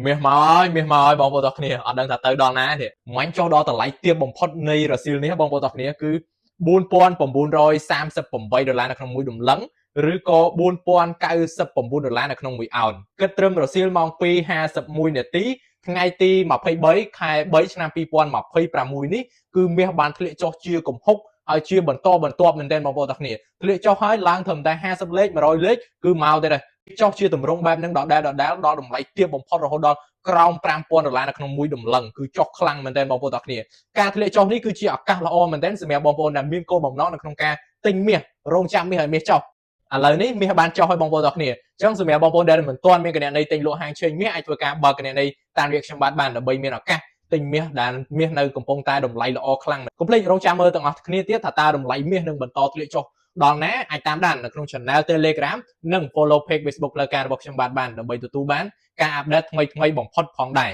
មាសមកហើយបងប្អូនទាំងគ្នាអត់ដឹងថាទៅដល់ណាទេមាញ់ចុះដល់តម្លៃទាបបំផុតនៃរសៀលនេះបងប្អូនទាំងគ្នាគឺ$4,938នៅក្នុងមួយដំឡឹងឬក៏$4,099នៅក្នុងមួយអោនគិតត្រឹមរសៀលម៉ោង2:51នាទីថ្ងៃទី23ខែ3ឆ្នាំ2026នេះគឺមាសបានធ្លាក់ចុះជាគំហុកហើយជាបន្តបន្ទាប់មែនទែនបងប្អូនទាំងគ្នាធ្លាក់ចុះហើយឡើងត្រឹមតែ50លេខ100លេខគឺមកទេដែរចុះជាតម្រង់បែបហ្នឹងដដែលដល់តម្លៃទាបបំផុតរហូតដល់ក្រោម$5,000នៅក្នុងមួយដំឡឹងគឺចុះខ្លាំងមែនទែនបងប្អូនទាំងគ្នាការធ្លាក់ចុះនេះគឺជាឱកាសល្អមែនទែនសម្រាប់បងប្អូនដែលមានគោលបំណងនៅក្នុងការទិញមាសរងចាំមាសឲ្យមាសចុះឥឡូវនេះមាសបានចុះឲ្យបងប្អូនទាំងគ្នាអញ្ចឹងសម្រាប់បងប្អូនដែលមិនទាន់មានគណនីទិញលក់ហាងឆេងមាសអាចធ្វើការបើកគណនីតាមរយៈខ្ញុំបានដើម្បីមានឱកាសទិញមាសដែលមាសនៅកំពុងតែតម្លៃល្អខ្លាំងកុំភ្លេចរងចាំមើលទាំងអស់គ្នាទៀតថាតើតម្លៃមាសនឹងបន្តធ្លាក់ចុះដល់ណាអាចតាមដាននៅក្នុង Channel Telegram និង Follow Page Facebook ផ្លូវការរបស់ខ្ញុំបានដើម្បីទទួលបានការអាប់ដេតថ្មីៗបំផុតផងដែរ